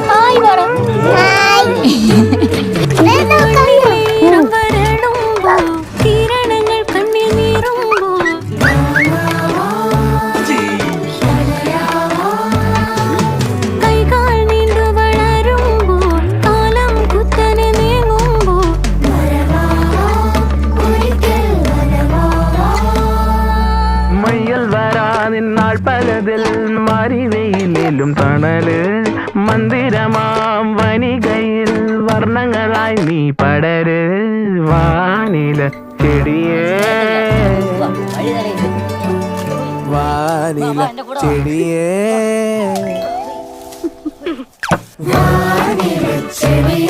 Hi പറ. കിരണങ്ങൾ കണ്ണിൽ നീറുമ്പോൾ കൈകാൽ നീണ്ടു വളരുമ്പോൾ കാലം കുത്തനെ നീങ്ങുമ്പോൾ മയ്യൽ വരാനിന്നാൾ പലതിൽ മറിവെയിലും തണല് മന്ദിരമാം വനികയിൽ വർണ്ണങ്ങളായി നീ പടര് വാനില ചെടിയേ വാനില ചെടിയേ വാനില ചെടിയേ